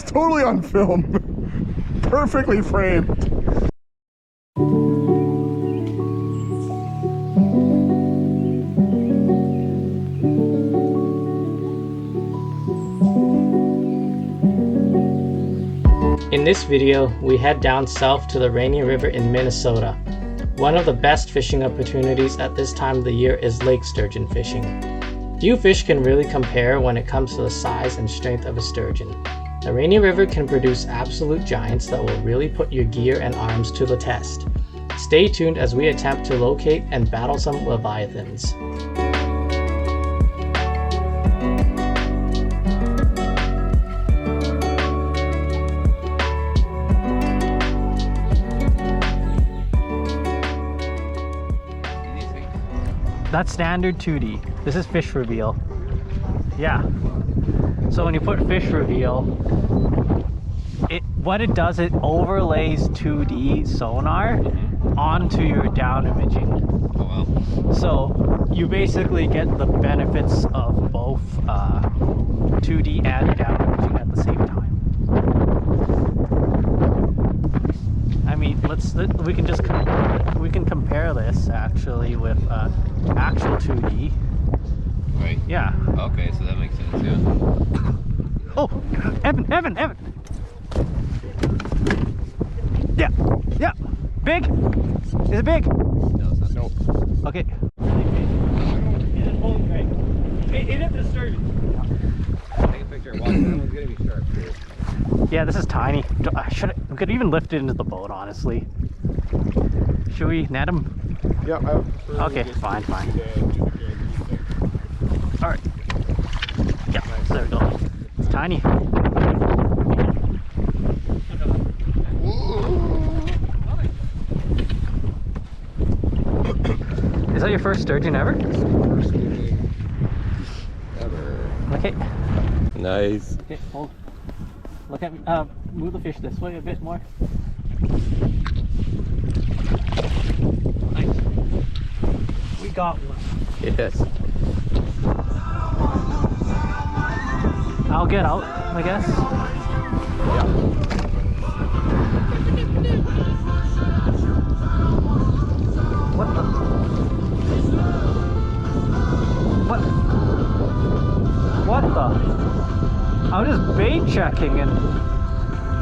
totally on film. Perfectly framed. In this video, we head down south to the Rainy River in Minnesota. One of the best fishing opportunities at this time of the year is lake sturgeon fishing. Few fish can really compare when it comes to the size and strength of a sturgeon. The Rainy River can produce absolute giants that will really put your gear and arms to the test. Stay tuned as we attempt to locate and battle some leviathans. That's standard 2D. This is fish reveal. Yeah. So when you put fish reveal, what it does, it overlays 2D sonar onto your down imaging. Oh wow. So you basically get the benefits of both 2D and down imaging at the same time. I mean, we can compare this actually with actual 2D. Right. Yeah. Okay, so that makes sense. Yeah. Oh, Evan. Yeah. Big? Is it big? No, it's not. Nope. Okay. It is the sturgeon. Take a picture. Watch, that one's gonna be sharp too. Yeah, this is tiny. We could even lift it into the boat, honestly. Should we net him? Yeah. Okay, fine. All right. Yeah, there we go. It's tiny. Is that your first sturgeon ever? First meeting ever. Okay. Nice. Okay, hold. Look at me. Move the fish this way a bit more. Nice. We got one. Yes. I'll get out, I guess. Yeah. What the? What the? I was just bait checking and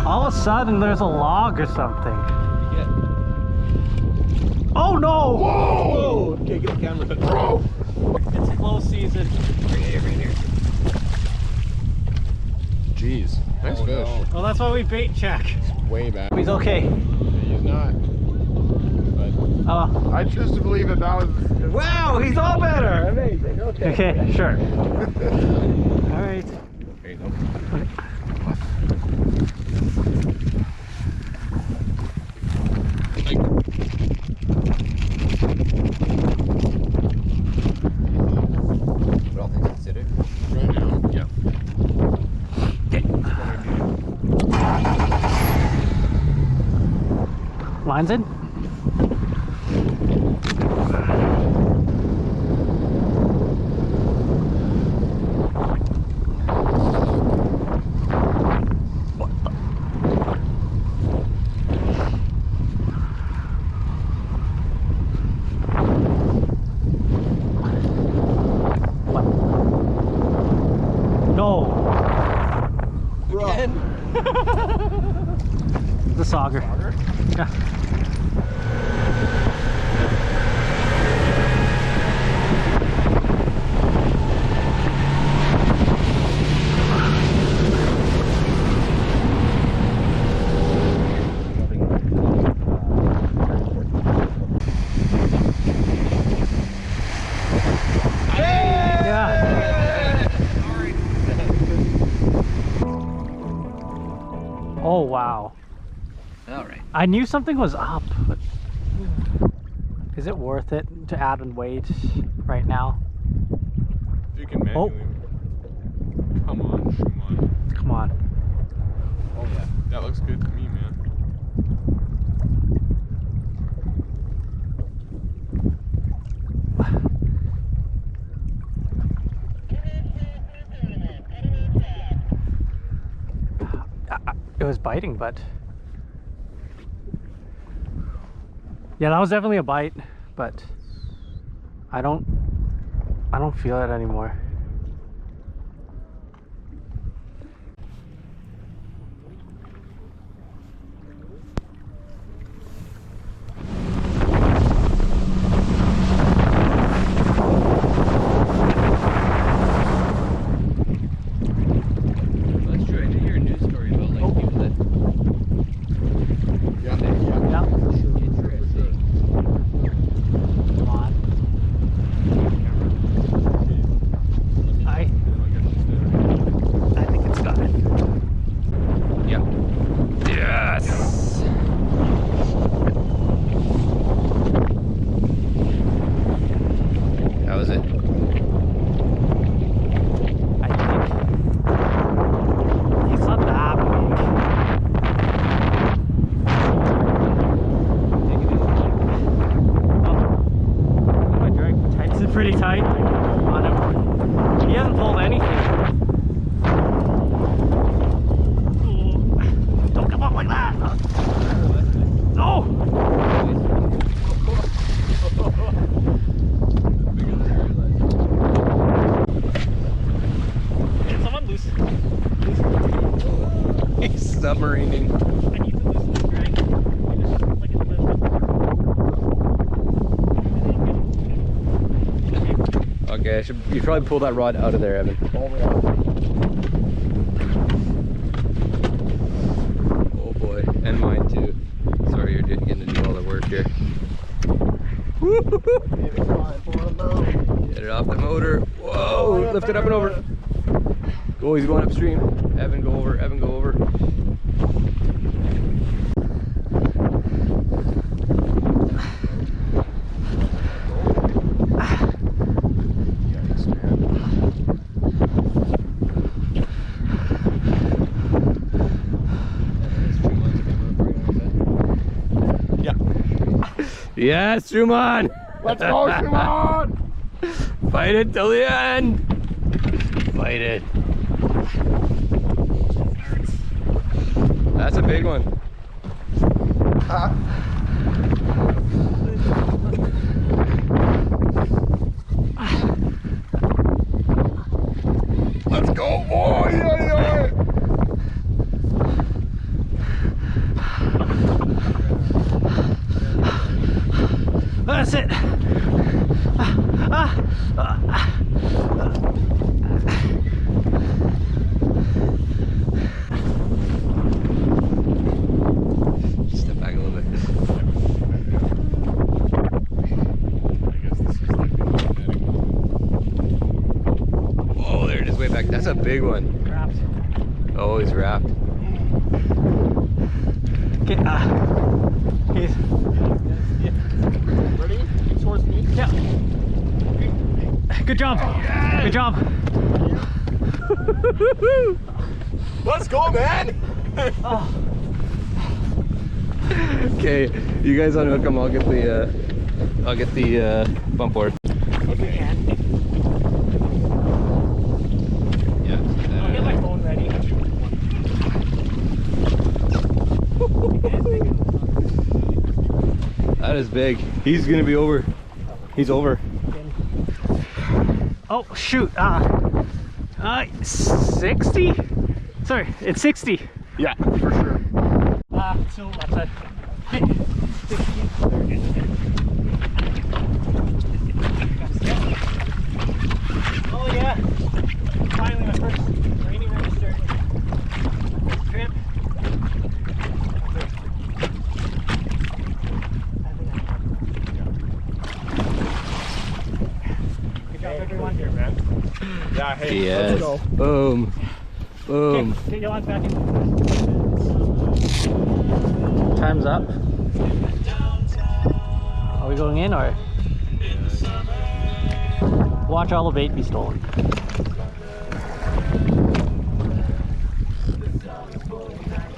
all of a sudden there's a log or something. Yeah. Oh no! Whoa! Okay, get the camera. Bro! It's close season. Bring it here. Jeez. Nice fish. No. Well, that's why we bait check. Way back. He's okay. He's not. But I choose to believe that was. Wow, he's all better. Amazing. Okay. Okay, sure. All right. Okay, no. All things considered. Right now. Yeah. Lines in. No. Again? The sauger. Yeah. Oh wow. Alright. I knew something was up, but is it worth it to add in weight right now? You can manually. Come on, Schumann. Come on. Oh yeah. That looks good to me, man. was biting, but yeah, that was definitely a bite, but I don't feel it anymore. Pretty tight on him. He hasn't pulled anything. Ooh. Don't come up like that. No. Get someone loose. He's submarining. I need to loosen the drag. Like it's Okay, you should probably pull that rod out of there, Evan. All the way out. Oh boy, and mine too. Sorry, you're getting to do all the work here. Get it off the motor. Whoa, lift it up and over. Oh, he's going upstream. Evan, go over. Evan, go over. Yes, Truman! Let's go, Truman! Fight it till the end! Fight it. That's a big one. Let's go, boy! Yeah. That's it. Step back a little bit. Oh, there it is, way back. That's a big one. Wrapped. Oh, he's wrapped. Okay, he's... Ready? Towards me? Yeah. Good job. Yeah. Good job. Let's go, man! Oh. Okay, you guys unhook him. I'll get the bump board. Okay. Yeah. I'll get my phone ready. That is big. He's gonna be over. He's over. Oh shoot! 60? Sorry, it's 60. Yeah, for sure. So left side. 60. Oh yeah! Finally, my first rainy register trip. Good job, everyone. Here, man. Yeah, hey, Yes. let's go. Boom. Boom. Okay, get your lines back in. Time's up. Are we going in or? Watch all the bait be stolen.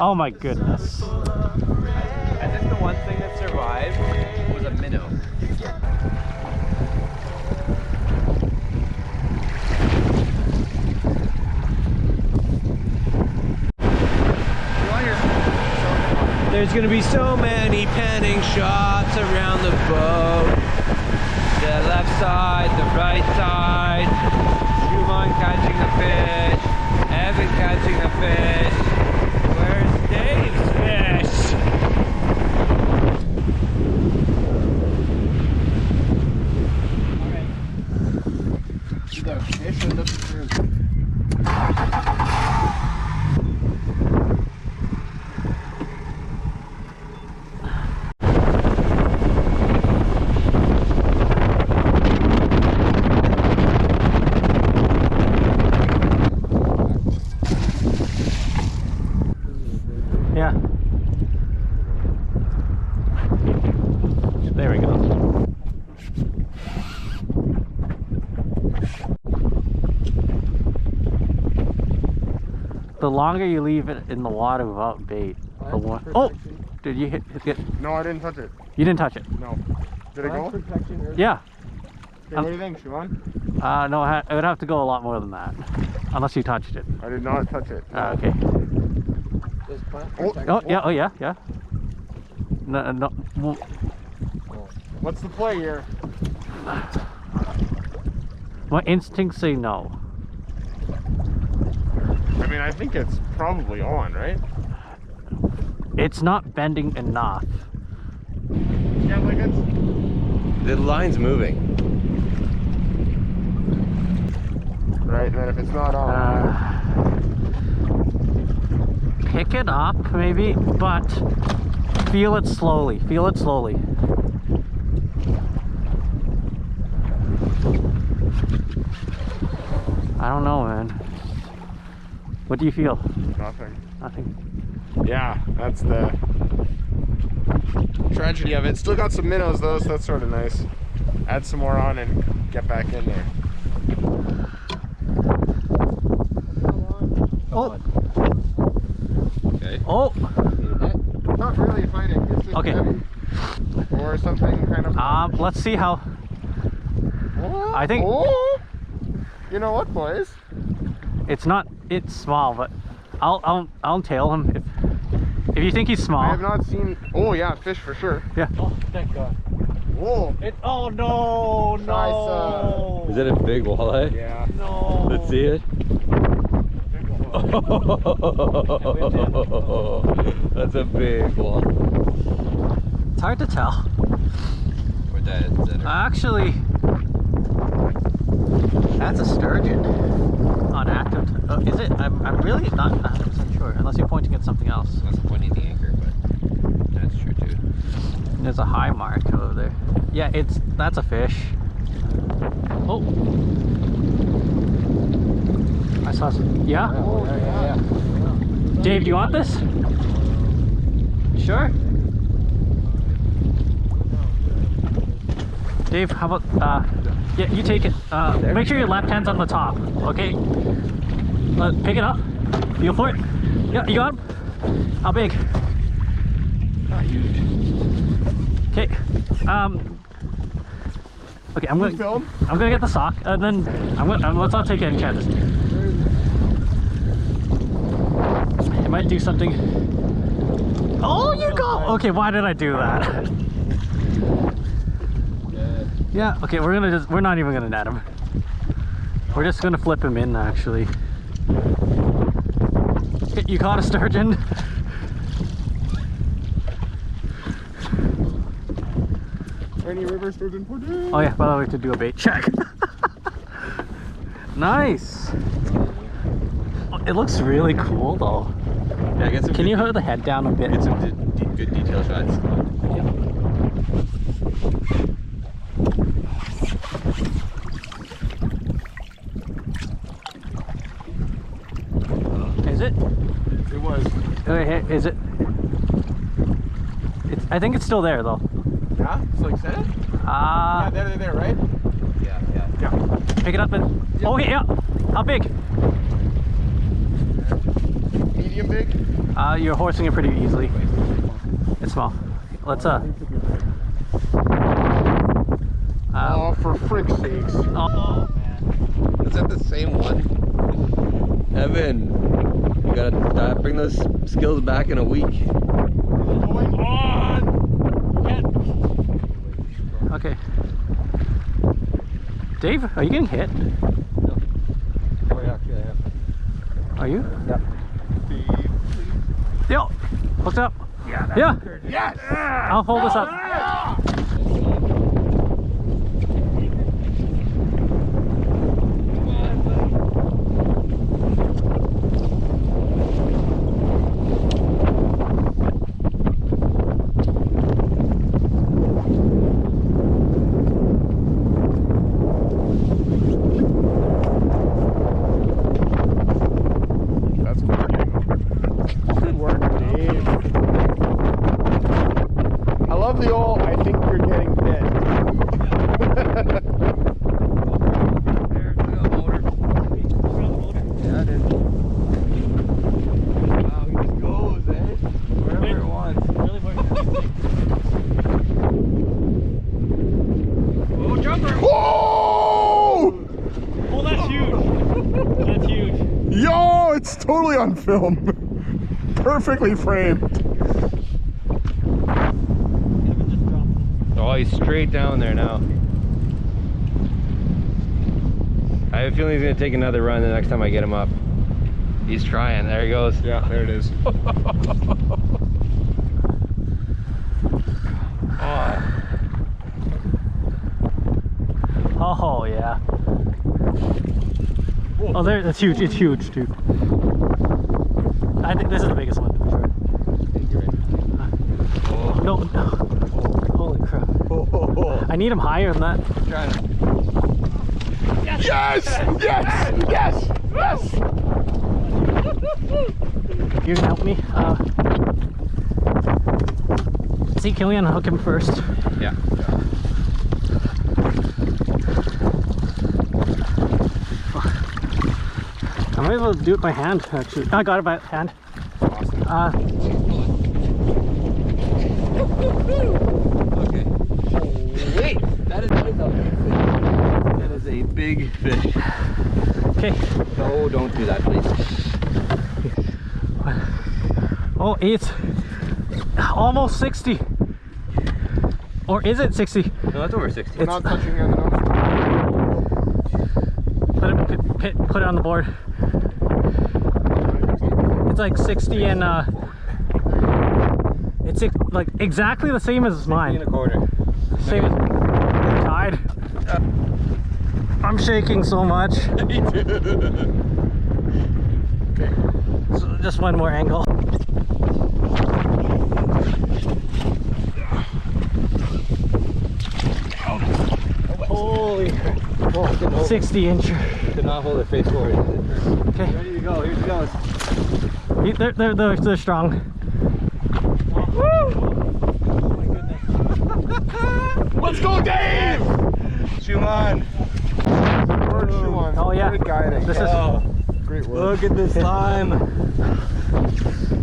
Oh my goodness. I think the one thing that survived was a minnow. You're on your There's gonna be so many panning shots around the boat. The left side, the right side. Schumann catching the fish. Evan catching the fish. Where's Dave's fish? See that fish end up there? Yeah. There we go. The longer you leave it in the water without bait, the more. Oh! Did you hit it? No, I didn't touch it. You didn't touch it? No. Did it go? Yeah. Okay, what do you think, Siobhan? No, it would have to go a lot more than that. Unless you touched it. I did not touch it. Okay. Oh, yeah, oh yeah, yeah. No, no. What's the play here? My instincts say no. I mean, I think it's probably on, right? It's not bending enough. Yeah, like it's... The line's moving. Right, and then if it's not on... Pick it up, maybe, but feel it slowly. Feel it slowly. I don't know, man. What do you feel? Nothing. Nothing. Yeah, that's the tragedy of it. Still got some minnows though, so that's sort of nice. Add some more on and get back in there. Oh! Okay. Oh! Not really fighting, it's just Okay. heavy. Or something kind of... Let's see how... Oh, I think... Oh! You know what, boys? It's not... It's small, but I'll tail him if you think he's small. I have not seen... Oh yeah, fish for sure. Yeah. Oh, thank God. Whoa! Oh no, no. Is that a big walleye? Yeah. No. Let's see it. That's a big one. It's hard to tell. Where'd that is that Actually, that's a sturgeon on active. Is it? I'm really not 100% sure, unless you're pointing at something else. That's pointing the anchor, but that's true too. There's a high mark over there. Yeah, that's a fish. Oh, I saw some. Yeah. Oh, yeah. Dave, do you want this? Sure. Dave, how about yeah, you take it. Make sure your left hand's on the top. Okay. Pick it up. Feel for it. Yeah, you got him. How big? Not huge. Okay. Okay, I'm gonna get the sock, and then let's not take any chances. It might do something. Oh, you go! Okay, why did I do that? Yeah. Okay, we're not even gonna net him. We're just gonna flip him in, actually. Okay, you caught a sturgeon. Rainy River Sturgeon for Dave. Oh yeah, by the way, we have to do a bait check. Nice. Oh, it looks really cool though. Yeah, get some Can you hold the head down a bit? Get some good detail shots. Is it? It was. Is it? I think it's still there though. Yeah? It's like set it? Yeah, there, right? Yeah. Pick it up and. Yep. Okay, yeah. How big? Medium big? You're horsing it pretty easily. It's small. Let's oh, for frick's sakes. Oh man. Is that the same one? Evan, you gotta bring those skills back in a week. going on? Okay. Dave, are you getting hit? No. Oh, yeah, actually, I am. Are you? Yeah. Yo, hooked up. Yeah. Yes! I'll hold this up. That's working. Good work, Dave. I love the old, I think you're getting bit. Yeah, it is. Wow, he just goes, eh? Wherever it wants. Oh, jumper! Whoa! Oh, that's huge. That's huge. Yo, it's totally on film. Perfectly framed. Oh, he's straight down there now. I have a feeling he's going to take another run the next time I get him up. He's trying. There he goes. Yeah, there it is. Oh yeah. Oh, there. That's huge. It's huge, dude. I think this is the biggest one for sure. No. Holy crap. I need him higher than that. Trying to. Yes! Yes! Yes! Yes! You can help me. See, can we unhook him first? Yeah. I might be able to do it by hand, actually. I got it by hand. Awesome. Okay. Wait, that is that is a big fish. Okay. No, don't do that, please. Oh, it's almost 60. Or is it 60? No, that's over 60. We're not touching your nose. Put it on the board. It's like 60 and it's like exactly the same as mine. 60 1/4. Same as tied. I'm shaking so much. Okay. So just one more angle. Holy 60-incher. Did not hold it face forward. Okay. Ready to go. Here she goes. They're strong. Let's go, Dave! Shoe on. Bird shoe on. Oh yeah. Great guiding. This Oh, Great work. look at this slime.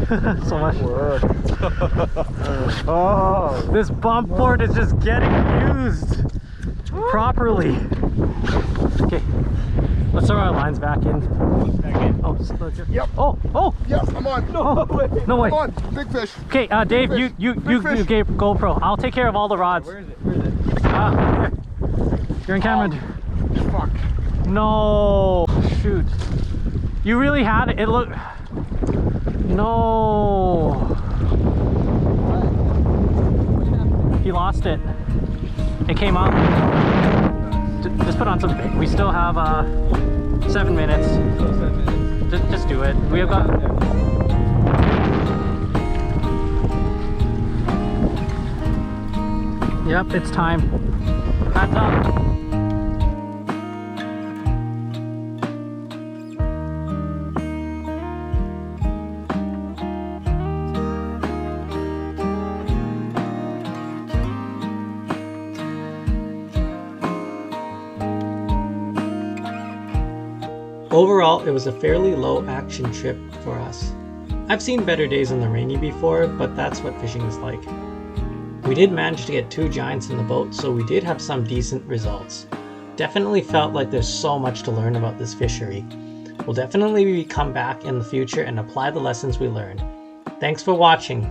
is so much. Work. Oh. This bump board is just getting used properly. Okay. Let's throw our lines back in. Oh, Yep. oh, Yes, I'm on. no way. I'm on. Big fish. Okay, Dave, Big you fish. gave GoPro. I'll take care of all the rods. Where is it? Where is it? Here. You're in camera. Fuck. No, shoot. You really had it. It looked. No. He lost it. It came up. Just put on some bait. We still have 7 minutes. So 7 minutes. Just do it. We have got. Yep, it's time. Hands up. Overall, it was a fairly low action trip for us. I've seen better days on the Rainy before, but that's what fishing is like. We did manage to get 2 giants in the boat, so we did have some decent results. Definitely felt like there's so much to learn about this fishery. We'll definitely come back in the future and apply the lessons we learned. Thanks for watching.